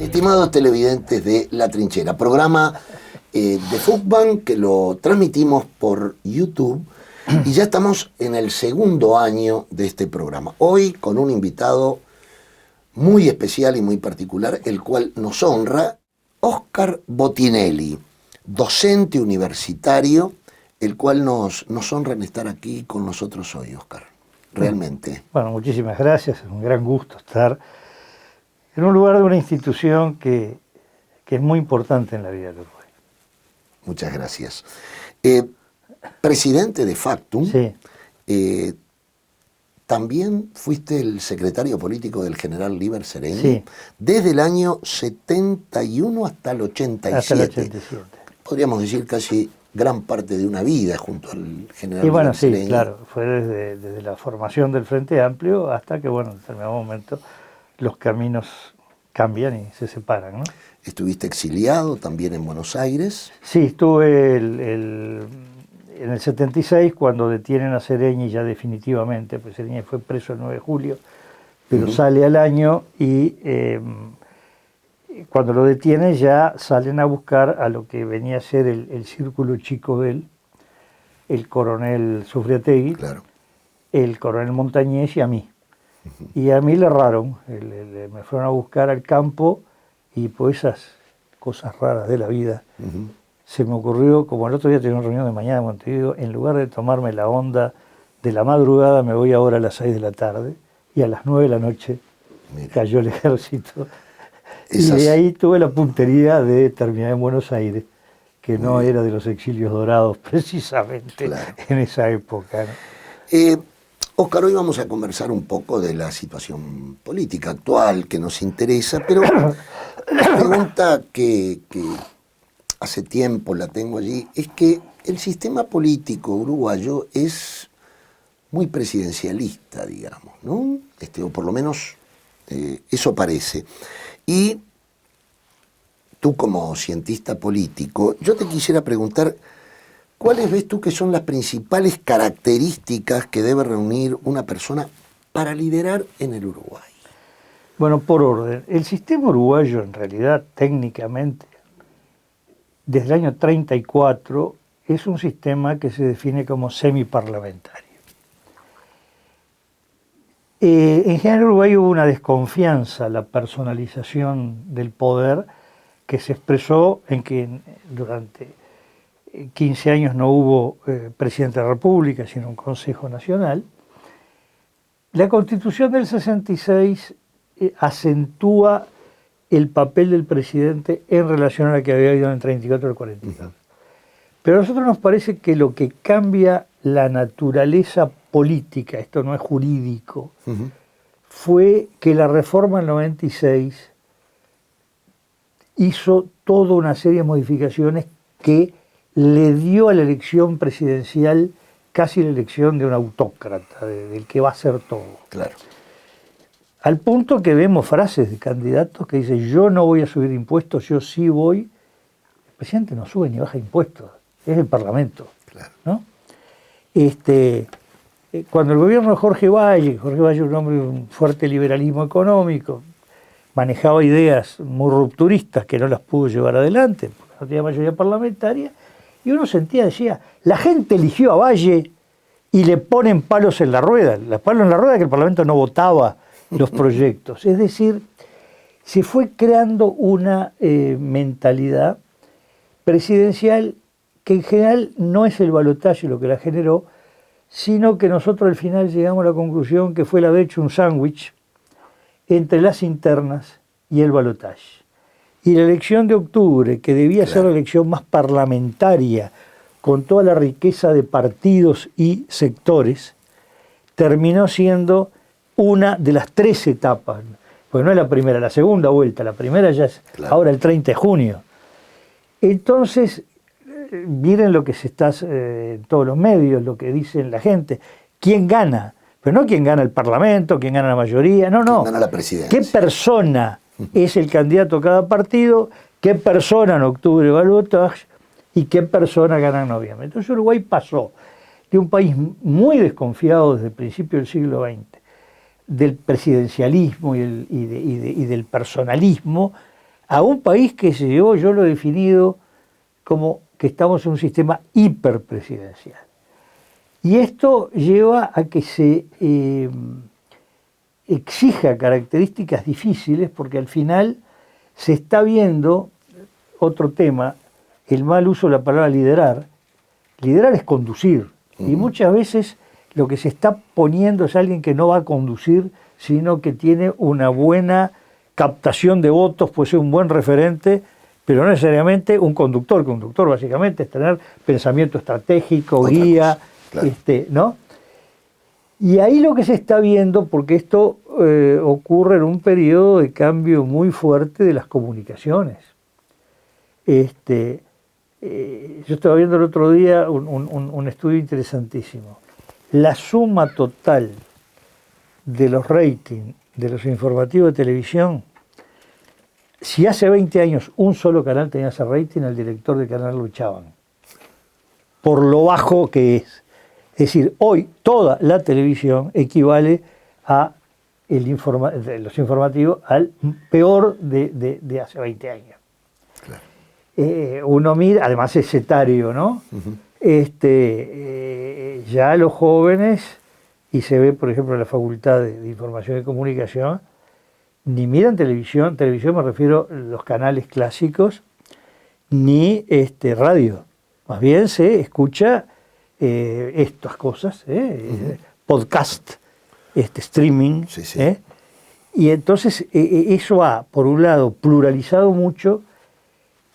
Estimados televidentes de La Trinchera, programa de fútbol que lo transmitimos por YouTube y ya estamos en el segundo año de este programa. Hoy con un invitado muy especial y muy particular, el cual nos honra, Óscar Botinelli, docente universitario, el cual nos honra en estar aquí con nosotros hoy, Óscar. Realmente. Bueno, muchísimas gracias, es un gran gusto estar en un lugar de una institución que es muy importante en la vida del Uruguay. Muchas gracias. Presidente de Factum, sí. También fuiste el secretario político del general Líber Seregni, sí. Desde el año 71 hasta el 87. Hasta el 87. Podríamos decir casi gran parte de una vida junto al general Y bueno, Líber Seregni. sí, claro, fue desde la formación del Frente Amplio hasta que, bueno, en determinado momento los caminos cambian y se separan, ¿no? Estuviste exiliado también en Buenos Aires. Sí, estuve en el 76 cuando detienen a Seregni ya definitivamente, pues Seregni fue preso el 9 de julio, pero sale al año y cuando lo detienen ya salen a buscar a lo que venía a ser el círculo chico de él, el coronel Sufriategui, Claro. el coronel Montañés y a mí. Y a mí le erraron, me fueron a buscar al campo y pues esas cosas raras de la vida. Se me ocurrió, como el otro día tenía una reunión de mañana en Montevideo, en lugar de tomarme la onda de la madrugada, me voy ahora a las 6 de la tarde y a las 9 de la noche cayó el ejército. Y de ahí tuve la puntería de terminar en Buenos Aires, que no era de los exilios dorados precisamente en esa época, ¿no? Óscar, hoy vamos a conversar un poco de la situación política actual que nos interesa, pero la pregunta que hace tiempo la tengo allí es que el sistema político uruguayo es muy presidencialista, digamos, ¿no? O por lo menos eso parece. Y tú como cientista político, yo te quisiera preguntar, ¿cuáles ves tú que son las principales características que debe reunir una persona para liderar en el Uruguay? Bueno, por orden. El sistema uruguayo, en realidad, técnicamente, desde el año 34, es un sistema que se define como semiparlamentario. En general, en Uruguay hubo una desconfianza, la personalización del poder, que se expresó en que durante 15 años no hubo presidente de la República, sino un Consejo Nacional. La Constitución del 66 acentúa el papel del presidente en relación a la que había habido en el 34 y el 42. Pero a nosotros nos parece que lo que cambia la naturaleza política, esto no es jurídico, fue que la reforma del 96 hizo toda una serie de modificaciones que le dio a la elección presidencial casi la elección de un autócrata, del que va a hacer todo. Claro. Al punto que vemos frases de candidatos que dicen, yo no voy a subir impuestos, yo sí voy. El presidente no sube ni baja impuestos, es el Parlamento. Claro. ¿No? Cuando el gobierno de Jorge Valle un hombre de un fuerte liberalismo económico, manejaba ideas muy rupturistas que no las pudo llevar adelante, porque no tenía mayoría parlamentaria, y uno decía, la gente eligió a Valle y le ponen palos en la rueda. Los palos en la rueda que el Parlamento no votaba los proyectos. Es decir, se fue creando una mentalidad presidencial que en general no es el balotaje lo que la generó, sino que nosotros al final llegamos a la conclusión que fue el haber hecho un sándwich entre las internas y el balotaje. Y la elección de octubre, que debía ser la elección más parlamentaria, con toda la riqueza de partidos y sectores, terminó siendo una de las 3 etapas. Porque no es la primera, la segunda vuelta, la primera ya es ahora el 30 de junio. Entonces, miren lo que se está en todos los medios, lo que dicen la gente. ¿Quién gana? Pero no quién gana el Parlamento, quién gana la mayoría, no. ¿Quién gana la presidencia? ¿Qué persona es el candidato a cada partido? ¿Qué persona en octubre va al balotaje? ¿Y qué persona gana en noviembre? Entonces Uruguay pasó de un país muy desconfiado desde el principio del siglo XX, del presidencialismo y del personalismo, a un país que se llevó, yo lo he definido como que estamos en un sistema hiperpresidencial. Y esto lleva a que se exija características difíciles, porque al final se está viendo otro tema, el mal uso de la palabra liderar. Liderar es conducir, y muchas veces lo que se está poniendo es alguien que no va a conducir, sino que tiene una buena captación de votos, puede ser un buen referente, pero no necesariamente un conductor. Conductor básicamente es tener pensamiento estratégico, Otra guía, cosa, claro. ¿no? Y ahí lo que se está viendo, porque esto ocurre en un periodo de cambio muy fuerte de las comunicaciones. Yo estaba viendo el otro día un estudio interesantísimo. La suma total de los ratings de los informativos de televisión, si hace 20 años un solo canal tenía ese rating, el director del canal lo echaban, por lo bajo que es. Es decir, hoy toda la televisión equivale a los informativos al peor de hace 20 años. Claro. Uno mira, además es etario, ¿no? Uh-huh. Ya los jóvenes, y se ve, por ejemplo, en la Facultad de Información y Comunicación, ni miran televisión me refiero a los canales clásicos, ni radio. Más bien se escucha estas cosas, podcast, streaming. Sí, sí. Y entonces eso ha, por un lado, pluralizado mucho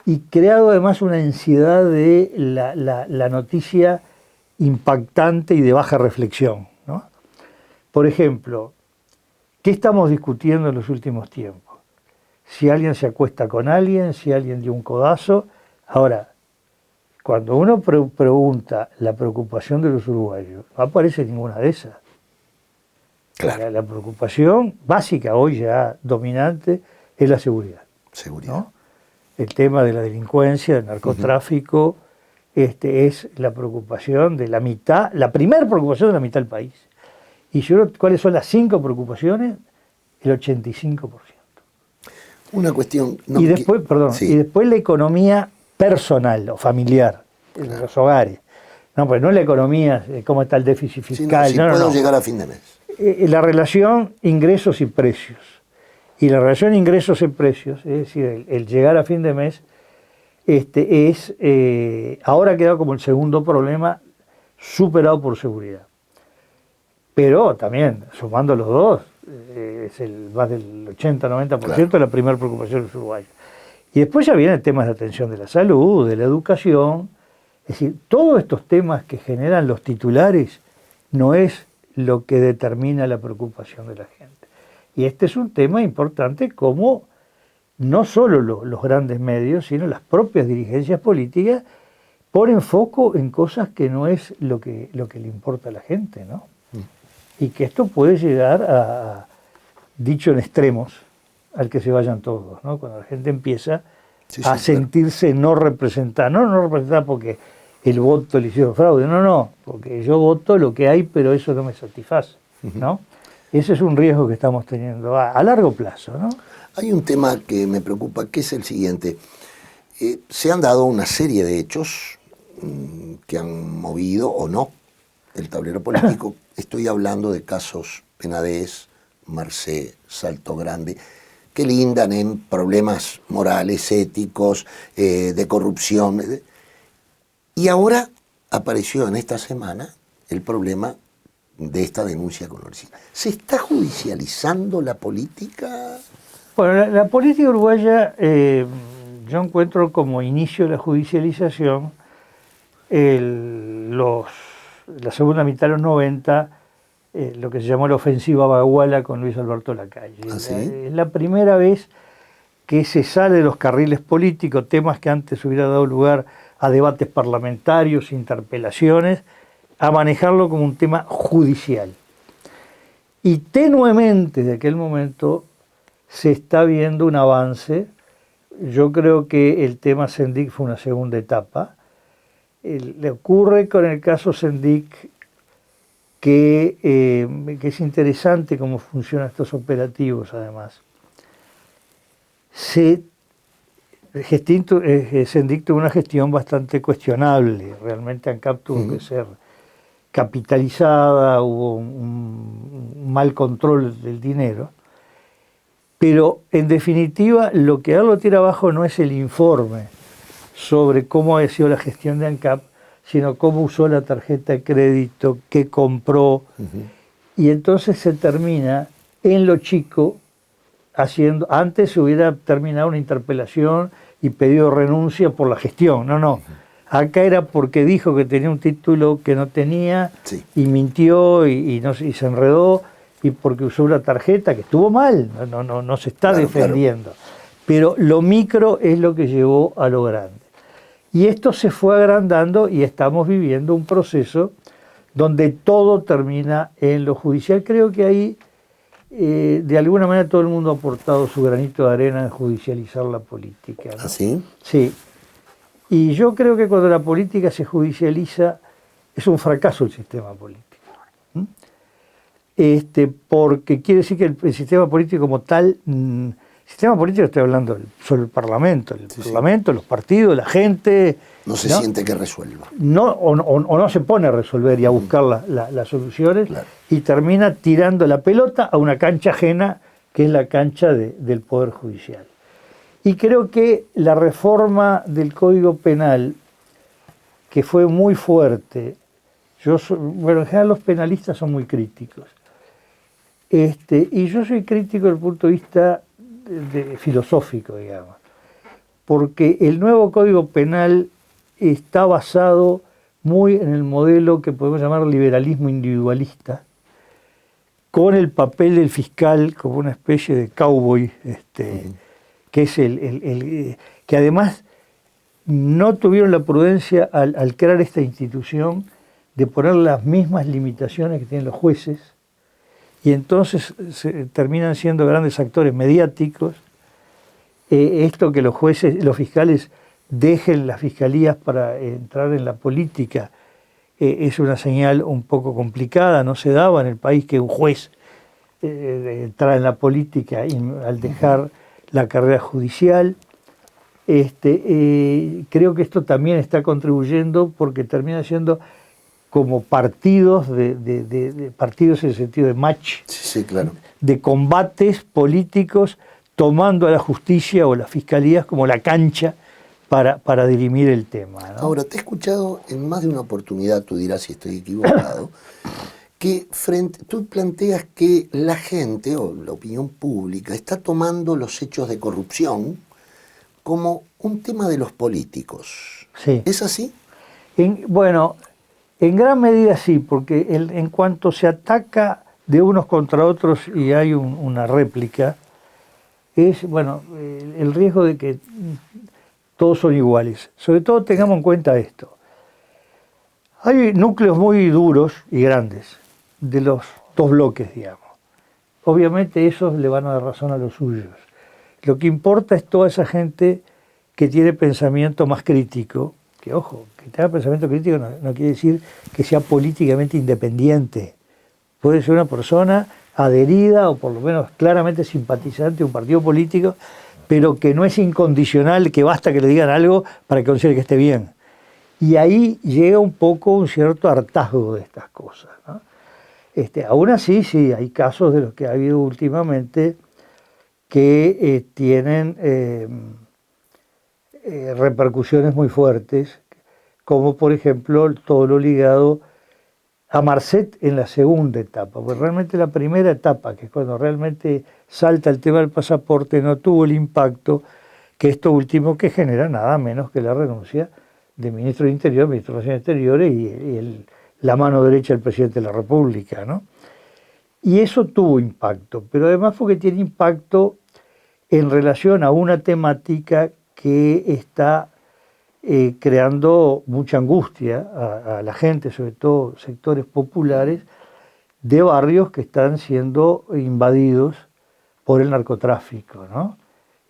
y creado además una ansiedad de la noticia impactante y de baja reflexión, ¿no? Por ejemplo, ¿qué estamos discutiendo en los últimos tiempos? Si alguien se acuesta con alguien, si alguien dio un codazo. Ahora, cuando uno pregunta la preocupación de los uruguayos, no aparece ninguna de esas. Claro. La preocupación básica hoy ya dominante es la seguridad. Seguridad. ¿No? El tema de la delincuencia, del narcotráfico, es la preocupación de la mitad, la primera preocupación de la mitad del país. Y yo, ¿cuáles son las 5 preocupaciones? El 85%. Una cuestión... No, y después, y después la economía personal o familiar, claro, en los hogares. No, pues no la economía, cómo está el déficit fiscal. Si puedo llegar a fin de mes. La relación ingresos y precios. Y la relación ingresos y precios, es decir, el llegar a fin de mes, ahora ha quedado como el segundo problema, superado por seguridad. Pero también, sumando los dos, es más del 80-90%, claro, de la primera preocupación de los uruguayos. Y después ya vienen temas de atención de la salud, de la educación. Es decir, todos estos temas que generan los titulares no es lo que determina la preocupación de la gente. Y este es un tema importante como no solo los grandes medios, sino las propias dirigencias políticas ponen foco en cosas que no es lo que le importa a la gente, ¿no? Y que esto puede llegar a, dicho en extremos, al que se vayan todos, ¿no? Cuando la gente empieza a sentirse no representada, no representada porque el voto le hicieron fraude, no, porque yo voto lo que hay, pero eso no me satisface, ¿no? Ese es un riesgo que estamos teniendo a largo plazo, ¿no? Hay un tema que me preocupa, que es el siguiente. Se han dado una serie de hechos que han movido o no el tablero político. Estoy hablando de casos Penedès, Mercé, Salto Grande, que lindan en problemas morales, éticos, de corrupción. Y ahora apareció en esta semana el problema de esta denuncia con Orsini. ¿Se está judicializando la política? Bueno, la política uruguaya, yo encuentro como inicio de la judicialización la segunda mitad de los 90, lo que se llamó la ofensiva Baguala con Luis Alberto Lacalle. ¿Ah, sí? Es la primera vez que se sale de los carriles políticos, temas que antes hubiera dado lugar a debates parlamentarios, interpelaciones, a manejarlo como un tema judicial. Y tenuemente de aquel momento se está viendo un avance. Yo creo que el tema Sendik fue una segunda etapa. Le ocurre con el caso Sendik que es interesante cómo funcionan estos operativos, además. Se Sendik tuvo una gestión bastante cuestionable. Realmente ANCAP tuvo que ser capitalizada, hubo un mal control del dinero. Pero en definitiva, lo que lo tira abajo no es el informe sobre cómo ha sido la gestión de ANCAP, sino cómo usó la tarjeta de crédito, qué compró. Y entonces se termina en lo chico haciendo. Antes se hubiera terminado una interpelación y pedido renuncia por la gestión. No. Acá era porque dijo que tenía un título que no tenía, y mintió y se enredó, y porque usó una tarjeta que estuvo mal, no se está defendiendo. Claro. Pero lo micro es lo que llevó a lo grande. Y esto se fue agrandando y estamos viviendo un proceso donde todo termina en lo judicial. Creo que ahí, de alguna manera, todo el mundo ha aportado su granito de arena en judicializar la política, ¿no? ¿Ah, sí? Sí. Y yo creo que cuando la política se judicializa, es un fracaso el sistema político. Porque quiere decir que el sistema político como tal, sistema político, estoy hablando sobre el Parlamento, los partidos, la gente. No se siente que resuelva. O no se pone a resolver y a buscar las soluciones, claro. Y termina tirando la pelota a una cancha ajena, que es la cancha del Poder Judicial. Y creo que la reforma del Código Penal, que fue muy fuerte, en general los penalistas son muy críticos, y yo soy crítico desde el punto de vista filosófico, digamos, porque el nuevo Código Penal está basado muy en el modelo que podemos llamar liberalismo individualista, con el papel del fiscal como una especie de cowboy, que es que además no tuvieron la prudencia al crear esta institución de poner las mismas limitaciones que tienen los jueces, y entonces terminan siendo grandes actores mediáticos. Esto que los jueces, los fiscales dejen las fiscalías para entrar en la política, es una señal un poco complicada. No se daba en el país que un juez entrara en la política al dejar la carrera judicial. Creo que esto también está contribuyendo, porque termina siendo como partidos partidos en el sentido de match, sí, claro, de combates políticos, tomando a la justicia o las fiscalías como la cancha para dirimir el tema, ¿no? Ahora, te he escuchado en más de una oportunidad, tú dirás si estoy equivocado, que tú planteas que la gente o la opinión pública está tomando los hechos de corrupción como un tema de los políticos. Sí. ¿Es así? Bueno, en gran medida sí, porque en cuanto se ataca de unos contra otros y hay una réplica, es el riesgo de que todos son iguales. Sobre todo tengamos en cuenta esto. Hay núcleos muy duros y grandes de los dos bloques, digamos. Obviamente esos le van a dar razón a los suyos. Lo que importa es toda esa gente que tiene pensamiento más crítico, que ojo, que tenga pensamiento crítico no quiere decir que sea políticamente independiente. Puede ser una persona adherida o por lo menos claramente simpatizante de un partido político, pero que no es incondicional, que basta que le digan algo para que considere que esté bien. Y ahí llega un poco un cierto hartazgo de estas cosas, ¿no? Aún así, sí, hay casos de los que ha habido últimamente que tienen repercusiones muy fuertes, como por ejemplo todo lo ligado a Marcet en la segunda etapa, porque realmente la primera etapa, que es cuando realmente salta el tema del pasaporte, no tuvo el impacto que esto último, que genera nada menos que la renuncia del ministro de Interior, ministro de Relaciones Exteriores y la mano derecha del presidente de la República, ¿no? Y eso tuvo impacto, pero además fue que tiene impacto en relación a una temática que está creando mucha angustia a la gente, sobre todo sectores populares, de barrios que están siendo invadidos por el narcotráfico, ¿no?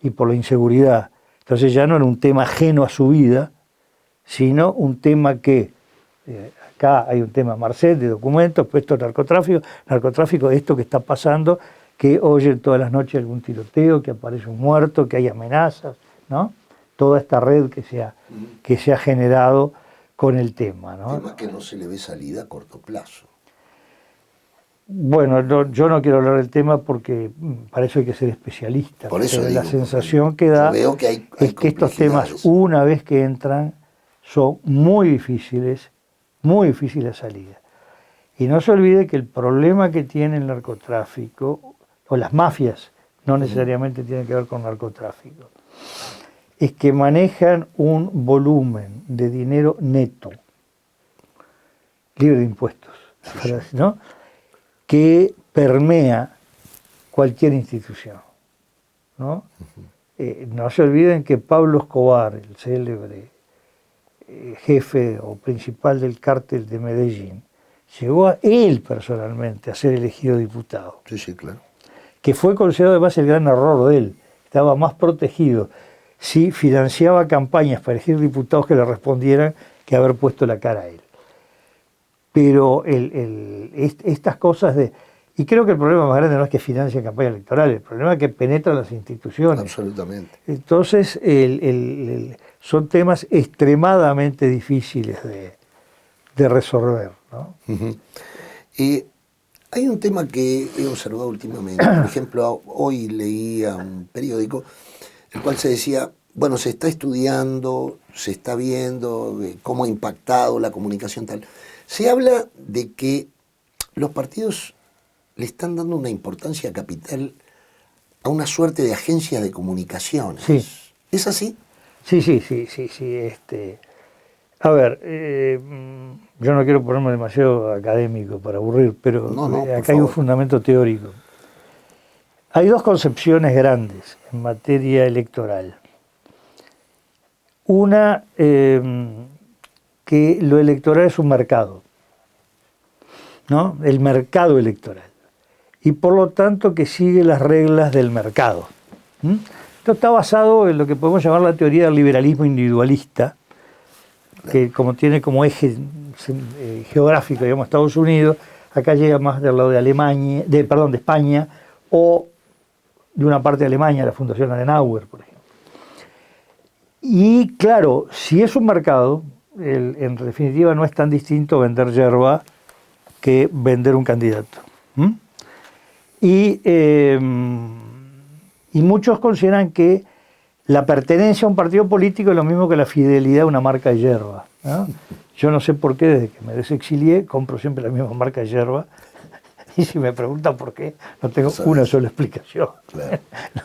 Y por la inseguridad. Entonces ya no era un tema ajeno a su vida, sino un tema que, acá hay un tema Marcet de documentos, pues esto es narcotráfico, esto que está pasando, que oyen todas las noches algún tiroteo, que aparece un muerto, que hay amenazas, ¿no? toda esta red que se ha generado con el tema, ¿no? Tema que no se le ve salida a corto plazo. Bueno, yo no quiero hablar del tema porque para eso hay que ser especialista. Por eso digo, la sensación que da veo que hay es que estos temas, una vez que entran, son muy difíciles de salida. Y no se olvide que el problema que tiene el narcotráfico, o las mafias, no necesariamente tienen que ver con narcotráfico, es que manejan un volumen de dinero neto, libre de impuestos, ¿no?, que permea cualquier institución, ¿no? No se olviden que Pablo Escobar, el célebre jefe o principal del cártel de Medellín, llegó a él personalmente a ser elegido diputado. Sí, sí, claro. Que fue considerado además el gran error de él. Estaba más protegido si financiaba campañas para elegir diputados que le respondieran que haber puesto la cara a él. Pero estas cosas de... Y creo que el problema más grande no es que financien campañas electorales, el problema es que penetran las instituciones. Absolutamente. Entonces, son temas extremadamente difíciles de resolver, ¿no? Uh-huh. Hay un tema que he observado últimamente. Por ejemplo, hoy leía un periódico, el cual se decía, bueno, se está estudiando, se está viendo cómo ha impactado la comunicación tal. Se habla de que los partidos le están dando una importancia capital a una suerte de agencias de comunicaciones. Sí. ¿Es así? Sí. A ver, yo no quiero ponerme demasiado académico para aburrir, pero acá hay un fundamento teórico. Hay dos concepciones grandes en materia electoral. Una, que lo electoral es un mercado, ¿no? El mercado electoral. Y por lo tanto que sigue las reglas del mercado. Esto está basado en lo que podemos llamar la teoría del liberalismo individualista, que como tiene como eje geográfico, digamos, Estados Unidos, acá llega más del lado de Alemania, de España, o de una parte de Alemania, la Fundación Adenauer, por ejemplo. Y claro, si es un mercado, en definitiva no es tan distinto vender yerba que vender un candidato. Y muchos consideran que la pertenencia a un partido político es lo mismo que la fidelidad a una marca de yerba, ¿no? Yo no sé por qué, desde que me desexilié, compro siempre la misma marca de yerba. Y si me preguntan por qué, no tengo una sola explicación. Claro.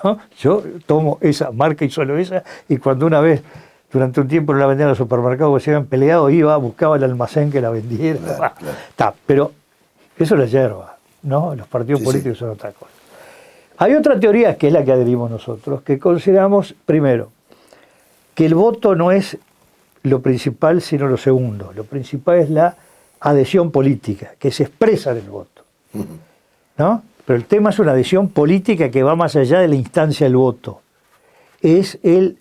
¿No? Yo tomo esa marca y solo esa, y cuando una vez, durante un tiempo no la vendían en los supermercados porque se habían peleado, iba, buscaba el almacén que la vendiera. Claro. Pero eso es la yerba, ¿no? Los partidos políticos son otra cosa. Hay otra teoría, que es la que adherimos nosotros, que consideramos, primero, que el voto no es lo principal, sino lo segundo. Lo principal es la adhesión política, que se expresa en el voto, ¿no? Pero el tema es una adhesión política que va más allá de la instancia del voto. Es el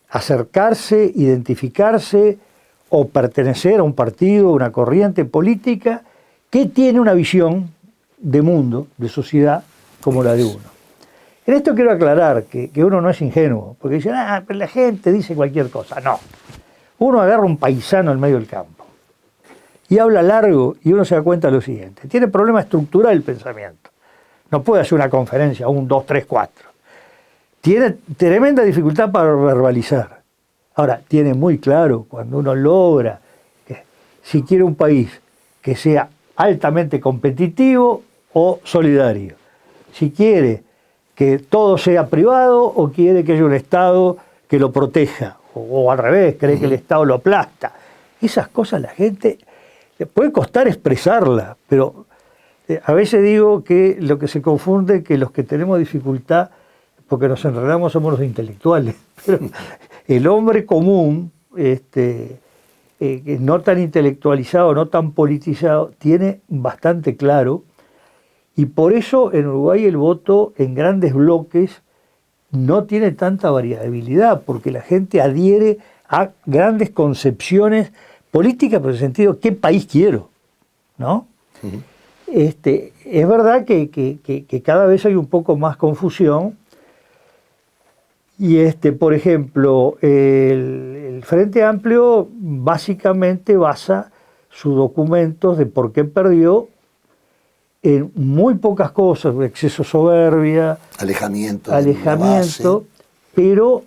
acercarse, identificarse o pertenecer a un partido, a una corriente política que tiene una visión de mundo, de sociedad, como la de uno. En esto quiero aclarar que uno no es ingenuo, porque dicen, pero la gente dice cualquier cosa. No. Uno agarra un paisano en medio del campo y habla largo y uno se da cuenta de lo siguiente. Tiene problema estructural el pensamiento. No puede hacer una conferencia, 1, 2, 3, 4. Tiene tremenda dificultad para verbalizar. Ahora, tiene muy claro cuando uno logra, que si quiere un país que sea altamente competitivo o solidario, si quiere que todo sea privado o quiere que haya un Estado que lo proteja, o al revés, cree que el Estado lo aplasta. Esas cosas la gente le puede costar expresarlas, pero a veces digo que lo que se confunde es que los que tenemos dificultad, porque nos enredamos, somos los intelectuales, pero el hombre común, no tan intelectualizado, no tan politizado, tiene bastante claro. Y por eso en Uruguay el voto en grandes bloques no tiene tanta variabilidad, porque la gente adhiere a grandes concepciones políticas, pero en el sentido, ¿qué país quiero? ¿No? Es verdad que cada vez hay un poco más confusión, Y por ejemplo, el Frente Amplio básicamente basa sus documentos de por qué perdió en muy pocas cosas, exceso de soberbia, alejamiento, pero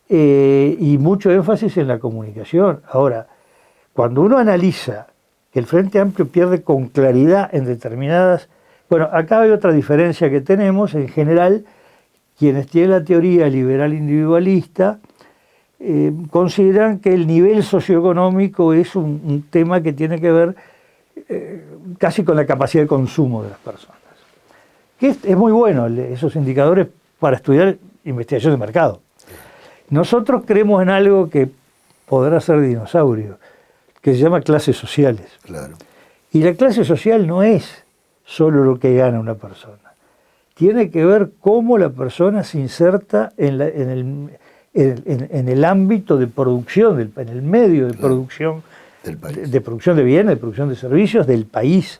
y mucho énfasis en la comunicación. Ahora, cuando uno analiza que el Frente Amplio pierde con claridad en determinadas... Bueno, acá hay otra diferencia que tenemos. En general, quienes tienen la teoría liberal individualista consideran que el nivel socioeconómico es un tema que tiene que ver casi con la capacidad de consumo de las personas. Que es muy bueno esos indicadores para estudiar investigación de mercado. Nosotros creemos en algo que podrá ser dinosaurio, que se llama clases sociales. Claro. Y la clase social no es solo lo que gana una persona. Tiene que ver cómo la persona se inserta en el ámbito de producción, en el medio de producción del país. De producción de bienes, de producción de servicios del país.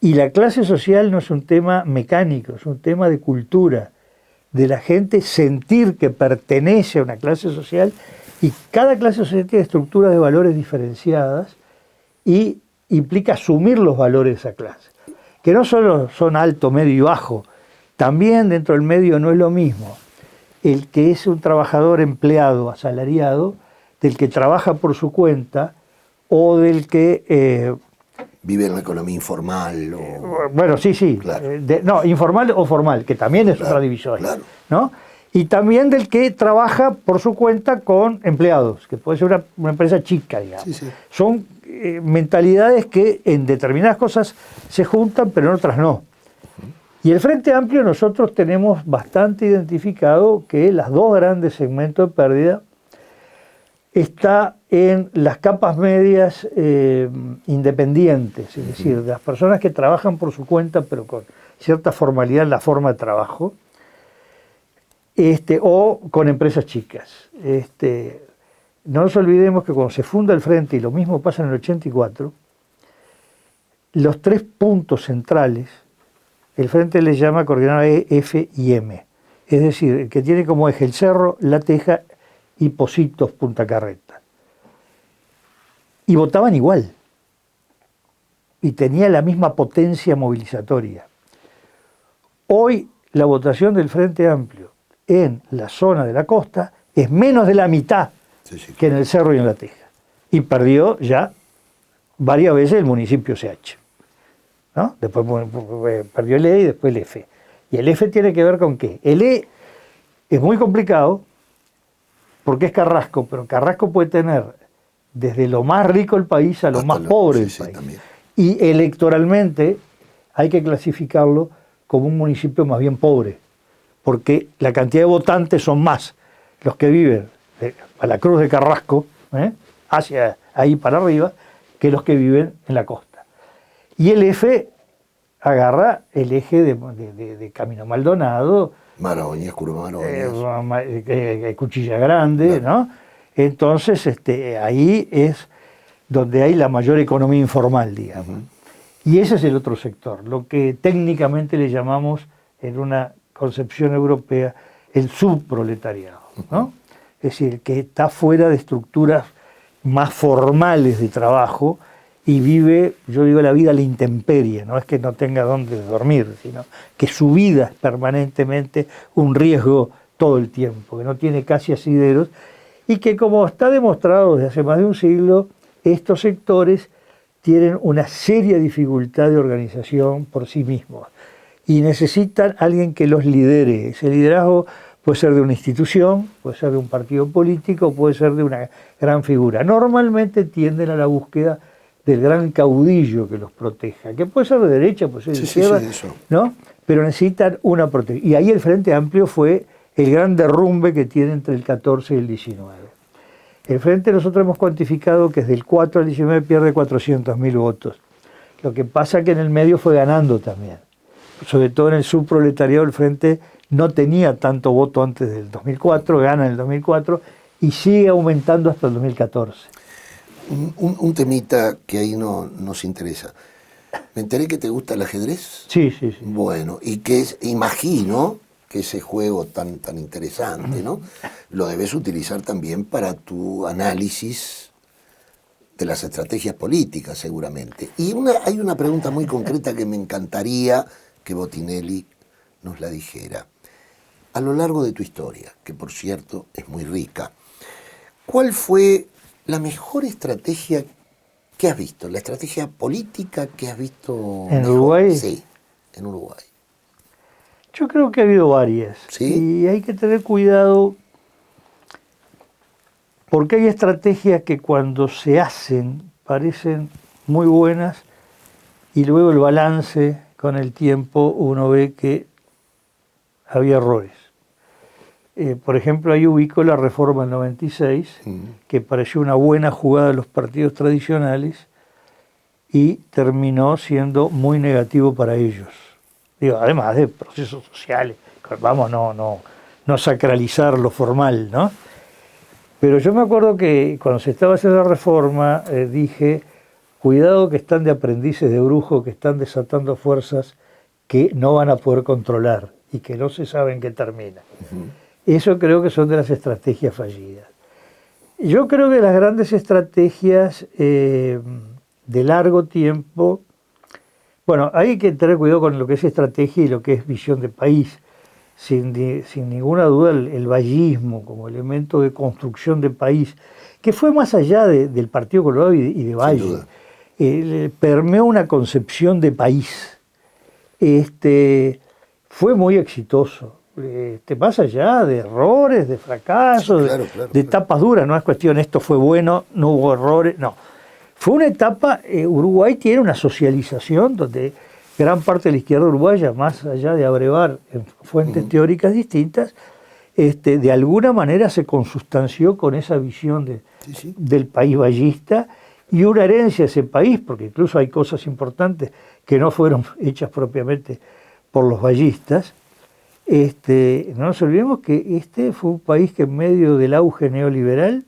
Y la clase social no es un tema mecánico, es un tema de cultura, de la gente sentir que pertenece a una clase social, y cada clase social tiene estructuras de valores diferenciadas y implica asumir los valores de esa clase, que no solo son alto, medio y bajo, también dentro del medio no es lo mismo el que es un trabajador empleado, asalariado, del que trabaja por su cuenta o del que... vive en la economía informal. Bueno, sí. Claro. No, informal o formal, que también es otra división. Claro. ¿No? Y también del que trabaja por su cuenta con empleados, que puede ser una empresa chica, digamos. Sí. Son mentalidades que en determinadas cosas se juntan, pero en otras no. Y el Frente Amplio nosotros tenemos bastante identificado que los dos grandes segmentos de pérdida está en las capas medias independientes, es decir, las personas que trabajan por su cuenta, pero con cierta formalidad en la forma de trabajo, o con empresas chicas. No nos olvidemos que cuando se funda el Frente, y lo mismo pasa en el 84, los tres puntos centrales, el Frente le llama coordinador E, F y M. Es decir, el que tiene como eje el Cerro, La Teja y Pocitos, Punta Carreta. Y votaban igual. Y tenía la misma potencia movilizatoria. Hoy la votación del Frente Amplio en la zona de la costa es menos de la mitad que en el Cerro y en La Teja. Y perdió ya varias veces el municipio CH. ¿No? Después perdió el E y después el F. Y el F tiene que ver con qué. El E es muy complicado porque es Carrasco, pero Carrasco puede tener desde lo más rico del país a lo más pobre del país. También. Y electoralmente hay que clasificarlo como un municipio más bien pobre, porque la cantidad de votantes son más los que viven a la Cruz de Carrasco, hacia ahí para arriba, que los que viven en la costa. Y el F agarra el eje de Camino Maldonado, Maroñas, Curva Maroñas, Cuchilla Grande, claro. ¿No? Entonces ahí es donde hay la mayor economía informal, digamos. Y ese es el otro sector, lo que técnicamente le llamamos en una concepción europea el subproletariado, ¿no? Es decir, que está fuera de estructuras más formales de trabajo y vive, yo digo, la vida a la intemperie, no es que no tenga dónde dormir, sino que su vida es permanentemente un riesgo todo el tiempo, que no tiene casi asideros, y que, como está demostrado desde hace más de un siglo, estos sectores tienen una seria dificultad de organización por sí mismos y necesitan a alguien que los lidere. Ese liderazgo puede ser de una institución, puede ser de un partido político, puede ser de una gran figura. Normalmente tienden a la búsqueda del gran caudillo que los proteja, que puede ser de derecha, puede ser de izquierda, ¿no? Pero necesitan una protección. Y ahí el Frente Amplio fue el gran derrumbe que tiene entre el 14 y el 19. El Frente nosotros hemos cuantificado que desde el 4 al 19 pierde 400.000 votos. Lo que pasa es que en el medio fue ganando también. Sobre todo en el subproletariado el Frente no tenía tanto voto antes del 2004, gana en el 2004 y sigue aumentando hasta el 2014. Un temita que ahí no nos interesa. Me enteré que te gusta el ajedrez. Sí. Bueno, y que imagino que ese juego tan interesante, ¿no? Lo debes utilizar también para tu análisis de las estrategias políticas, seguramente. Y hay una pregunta muy concreta que me encantaría que Botinelli nos la dijera. A lo largo de tu historia, que por cierto es muy rica, ¿cuál fue la mejor estrategia que has visto? ¿La estrategia política que has visto ¿En mejor? Uruguay? Sí, en Uruguay. Yo creo que ha habido varias. ¿Sí? Y hay que tener cuidado porque hay estrategias que cuando se hacen parecen muy buenas y luego el balance con el tiempo uno ve que había errores. Por ejemplo, ahí ubico la reforma del 96, que pareció una buena jugada de los partidos tradicionales y terminó siendo muy negativo para ellos. Digo, además de procesos sociales, vamos, no sacralizar lo formal, ¿no? Pero yo me acuerdo que cuando se estaba haciendo la reforma, dije, cuidado que están de aprendices de brujo, que están desatando fuerzas que no van a poder controlar y que no se sabe en qué termina. Eso creo que son de las estrategias fallidas. Yo creo que las grandes estrategias de largo tiempo, bueno, hay que tener cuidado con lo que es estrategia y lo que es visión de país. Sin ninguna duda el vallismo como elemento de construcción de país, que fue más allá del Partido Colorado y de Valle, permeó una concepción de país. Fue muy exitoso. Más allá de errores, de fracasos, Sí, claro, de etapas duras, no es cuestión esto fue bueno, no hubo errores, no. Fue una etapa, Uruguay tiene una socialización donde gran parte de la izquierda uruguaya, más allá de abrevar en fuentes teóricas distintas, de alguna manera se consustanció con esa visión del país vallista y una herencia de ese país, porque incluso hay cosas importantes que no fueron hechas propiamente por los vallistas. No nos olvidemos que este fue un país que en medio del auge neoliberal,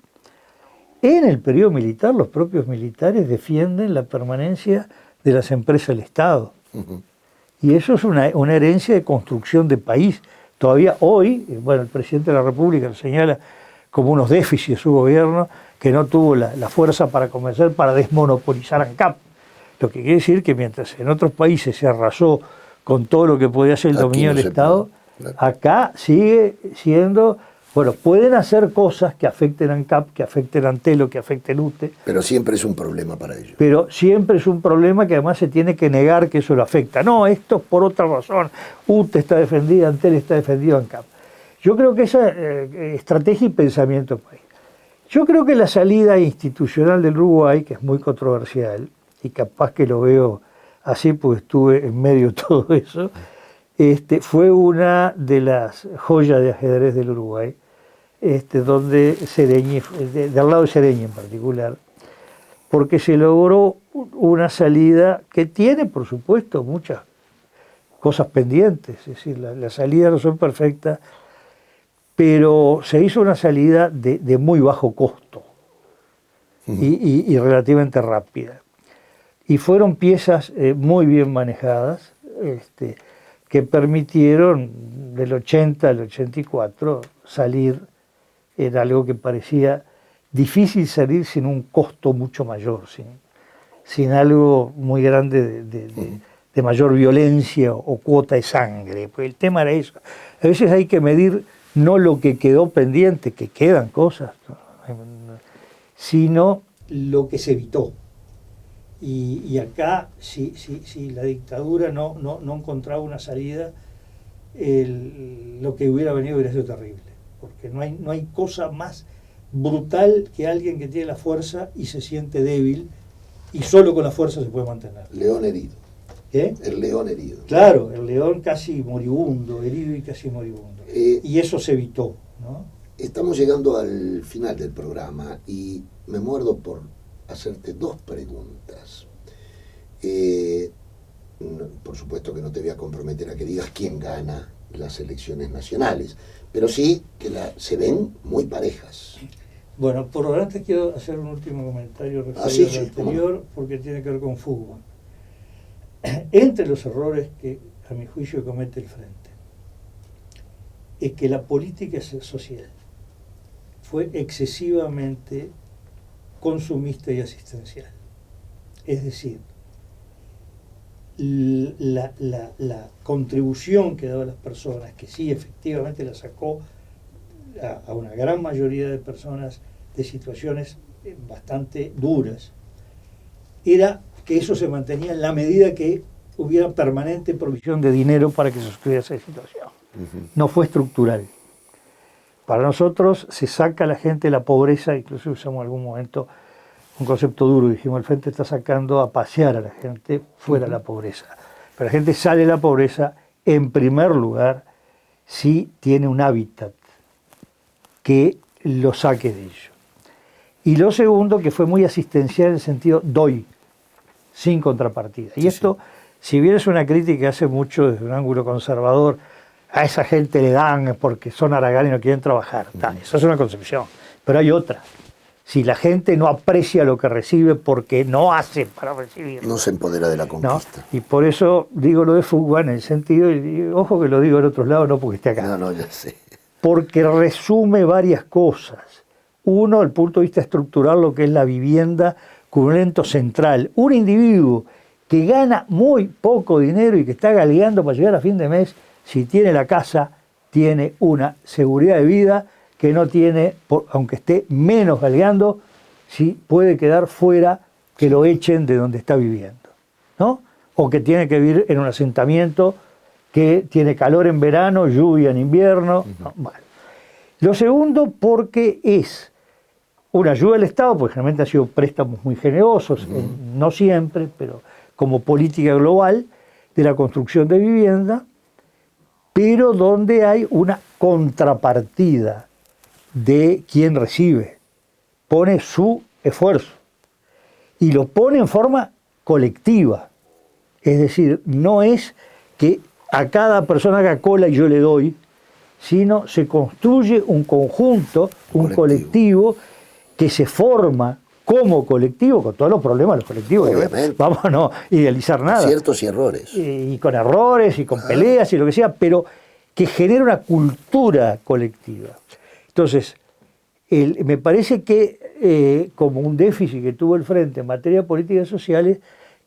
en el periodo militar, los propios militares defienden la permanencia de las empresas del Estado. Y eso es una herencia de construcción de país. Todavía hoy, bueno, el presidente de la República lo señala como unos déficits de su gobierno, que no tuvo la fuerza para convencer, para desmonopolizar ANCAP. Lo que quiere decir que mientras en otros países se arrasó con todo lo que podía ser el dominio del Estado, acá sigue siendo, bueno, pueden hacer cosas que afecten a ANCAP, que afecten a Antelo, que afecten UTE. Pero siempre es un problema para ellos. Pero siempre es un problema que además se tiene que negar que eso lo afecta. No, esto es por otra razón. UTE está defendida, Antelo está defendido, ANCAP. Yo creo que esa estrategia y pensamiento país. Yo creo que la salida institucional del Uruguay, que es muy controversial, y capaz que lo veo así porque estuve en medio de todo eso, fue una de las joyas de ajedrez del Uruguay, donde Sereñi, del lado de Sereñi en particular, porque se logró una salida que tiene, por supuesto, muchas cosas pendientes, es decir, las salidas no son perfectas, pero se hizo una salida de muy bajo costo y relativamente rápida. Y fueron piezas muy bien manejadas, que permitieron del 80 al 84 salir en algo que parecía difícil salir sin un costo mucho mayor, sin algo muy grande de mayor violencia o cuota de sangre. Pues el tema era eso. A veces hay que medir no lo que quedó pendiente, que quedan cosas, ¿no?, sino lo que se evitó. Y acá, si la dictadura no encontraba una salida, lo que hubiera venido hubiera sido terrible. Porque no hay cosa más brutal que alguien que tiene la fuerza y se siente débil, y solo con la fuerza se puede mantener. León herido. ¿Qué? El león herido. Claro, el león casi moribundo, herido y casi moribundo. Y eso se evitó, ¿no? Estamos llegando al final del programa y me muerdo por hacerte dos preguntas. Por supuesto que no te voy a comprometer a que digas quién gana las elecciones nacionales, pero sí que se ven muy parejas. Bueno, por ahora te quiero hacer un último comentario referido al anterior, porque tiene que ver con fútbol. Entre los errores que a mi juicio comete el Frente, es que la política social fue excesivamente consumista y asistencial. Es decir, la contribución que daban las personas, que sí efectivamente la sacó a una gran mayoría de personas de situaciones bastante duras, era que eso se mantenía en la medida que hubiera permanente provisión de dinero para que se suscribiera esa situación. No fue estructural. Para nosotros se saca a la gente de la pobreza, incluso usamos en algún momento un concepto duro, dijimos, el Frente está sacando a pasear a la gente fuera de la pobreza. Pero la gente sale de la pobreza, en primer lugar, si tiene un hábitat que lo saque de ello. Y lo segundo, que fue muy asistencial en el sentido doy, sin contrapartida. Y esto, si bien es una crítica que hace mucho desde un ángulo conservador, a esa gente le dan porque son haraganes y no quieren trabajar. Eso es una concepción. Pero hay otra. Si la gente no aprecia lo que recibe porque no hace para recibirlo. No se empodera de la conquista. ¿No? Y por eso digo lo de Fugua en el sentido, y ojo que lo digo en otros lados, no porque esté acá. No, ya sé. Porque resume varias cosas. Uno, el punto de vista estructural, lo que es la vivienda como un elemento central. Un individuo que gana muy poco dinero y que está galeando para llegar a fin de mes, si tiene la casa, tiene una seguridad de vida que no tiene, aunque esté menos galeando, si puede quedar fuera, que lo echen de donde está viviendo, ¿no? O que tiene que vivir en un asentamiento que tiene calor en verano, lluvia en invierno. No, bueno. Lo segundo, porque es una ayuda del Estado, porque generalmente han sido préstamos muy generosos, no siempre, pero como política global de la construcción de vivienda, pero donde hay una contrapartida de quien recibe, pone su esfuerzo y lo pone en forma colectiva, es decir, no es que a cada persona haga cola y yo le doy, sino se construye un conjunto, un colectivo que se forma como colectivo, con todos los problemas de los colectivos, vamos a no idealizar nada. Aciertos y errores. Y con errores y con peleas y lo que sea, pero que genera una cultura colectiva. Entonces, me parece que como un déficit que tuvo el Frente en materia de políticas sociales,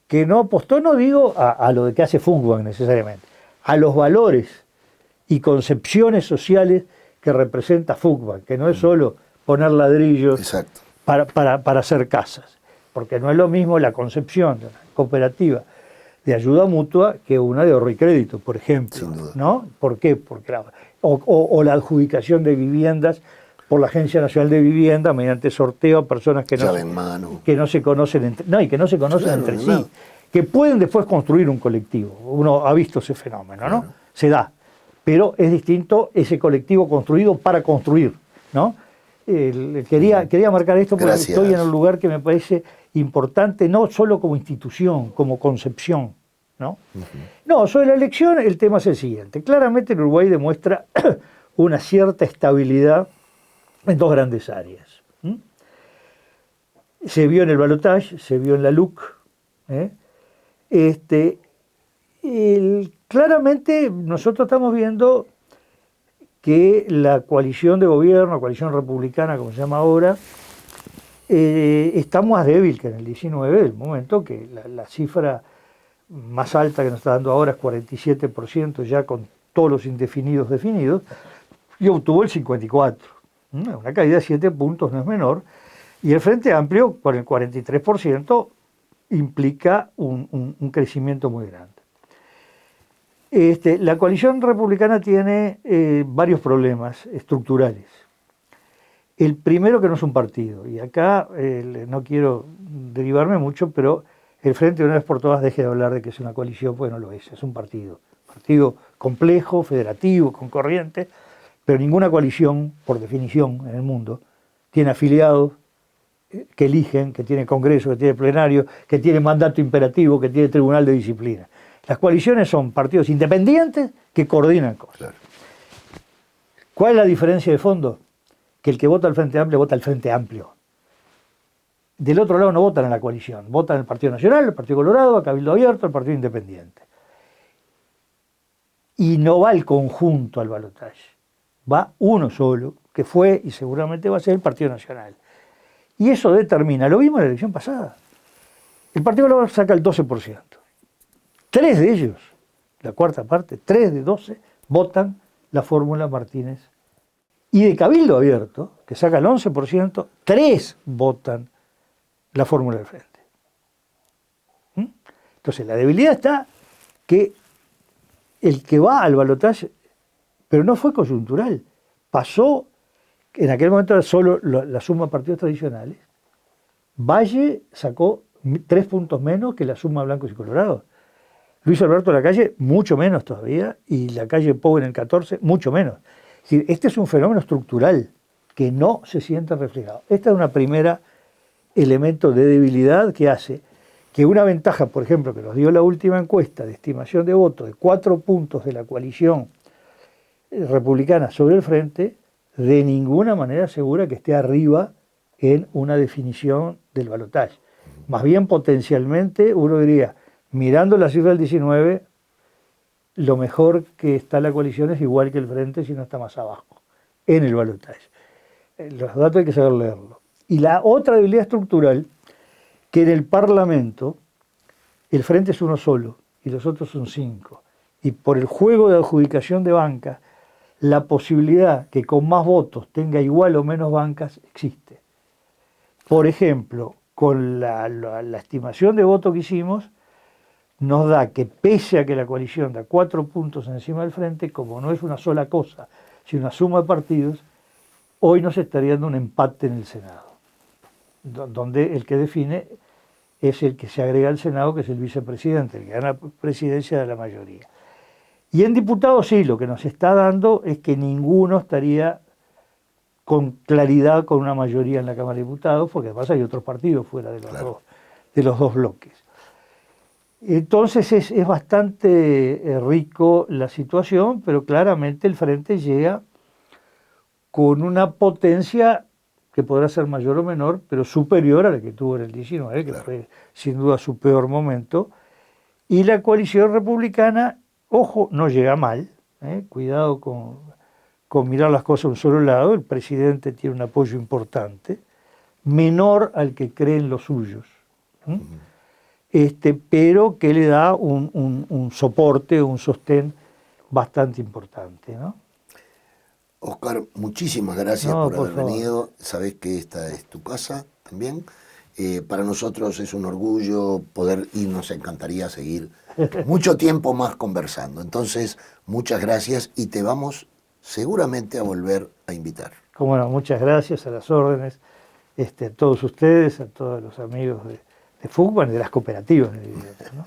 que no apostó, no digo a lo de que hace Fugban necesariamente, a los valores y concepciones sociales que representa Fugban, que no es solo poner ladrillos para hacer casas, porque no es lo mismo la concepción de una cooperativa de ayuda mutua que una de ahorro y crédito, por ejemplo. Sin duda. ¿No? ¿Por qué? Porque o la adjudicación de viviendas por la Agencia Nacional de Vivienda mediante sorteo a personas que no se conocen entre sí, que pueden después construir un colectivo. Uno ha visto ese fenómeno, ¿no? Se da. Pero es distinto ese colectivo construido para construir, ¿no? Quería marcar esto porque estoy en un lugar que me parece importante, no solo como institución, como concepción, ¿no? No, sobre la elección el tema es el siguiente. Claramente el Uruguay demuestra una cierta estabilidad en dos grandes áreas. Se vio en el balotaje, se vio en la LUC. Claramente nosotros estamos viendo que la coalición de gobierno, coalición republicana, como se llama ahora, está más débil que en el 19, del momento que la cifra más alta que nos está dando ahora es 47%, ya con todos los indefinidos definidos, y obtuvo el 54%. Una caída de 7 puntos no es menor, y el Frente Amplio, con el 43%, implica un crecimiento muy grande. La coalición republicana tiene varios problemas estructurales. El primero, que no es un partido, y acá no quiero derivarme mucho, pero el Frente de una vez por todas deje de hablar de que es una coalición, pues no lo es un partido. Partido complejo, federativo, con corrientes, pero ninguna coalición, por definición, en el mundo, tiene afiliados que eligen, que tiene congreso, que tiene plenario, que tiene mandato imperativo, que tiene tribunal de disciplina. Las coaliciones son partidos independientes que coordinan cosas. Claro. ¿Cuál es la diferencia de fondo? Que el que vota al Frente Amplio vota al Frente Amplio. Del otro lado no votan en la coalición, votan el Partido Nacional, el Partido Colorado, el Cabildo Abierto, el Partido Independiente. Y no va el conjunto al balotaje. va uno solo, que fue y seguramente va a ser el Partido Nacional. Y eso determina, lo vimos en la elección pasada, el Partido Colorado saca el 12%. 3 de ellos, la cuarta parte, 3 de 12, votan la fórmula Martínez. Y de Cabildo Abierto, que saca el 11%, 3 votan la fórmula del Frente. Entonces, la debilidad está que el que va al balotaje, pero no fue coyuntural, pasó, en aquel momento era solo la suma de partidos tradicionales, Valle sacó 3 puntos menos que la suma de blancos y colorados. Luis Alberto Lacalle, mucho menos todavía, y Lacalle Pou en el 14, mucho menos. Es decir, este es un fenómeno estructural que no se siente reflejado. Este es un primer elemento de debilidad que hace que una ventaja, por ejemplo, que nos dio la última encuesta de estimación de votos de 4 puntos de la coalición republicana sobre el Frente, de ninguna manera asegura que esté arriba en una definición del balotaje. Más bien potencialmente uno diría, mirando la cifra del 19, lo mejor que está la coalición es igual que el Frente, si no está más abajo, en el balotaje. Los datos hay que saber leerlos. Y la otra debilidad estructural, que en el Parlamento el Frente es uno solo y los otros son 5. Y por el juego de adjudicación de bancas, la posibilidad que con más votos tenga igual o menos bancas existe. Por ejemplo, con la estimación de votos que hicimos, nos da que pese a que la coalición da 4 puntos encima del Frente, como no es una sola cosa, sino una suma de partidos, hoy nos estaría dando un empate en el Senado, donde el que define es el que se agrega al Senado, que es el vicepresidente, el que gana la presidencia de la mayoría. Y en diputados sí, lo que nos está dando es que ninguno estaría con claridad con una mayoría en la Cámara de Diputados, porque además hay otros partidos fuera de los dos bloques. Entonces es bastante rico la situación, pero claramente el Frente llega con una potencia que podrá ser mayor o menor, pero superior a la que tuvo en el 19, que fue sin duda su peor momento. Y la coalición republicana, ojo, no llega mal, cuidado con mirar las cosas a un solo lado, el presidente tiene un apoyo importante, menor al que creen los suyos, pero que le da un soporte, un sostén bastante importante, ¿no? Oscar, muchísimas gracias por haber venido. Sabés que esta es tu casa también. Para nosotros es un orgullo poder y nos encantaría seguir mucho tiempo más conversando. Entonces, muchas gracias y te vamos seguramente a volver a invitar. Cómo no, muchas gracias, a las órdenes, a todos ustedes, a todos los amigos de fútbol y de las cooperativas. ¿No?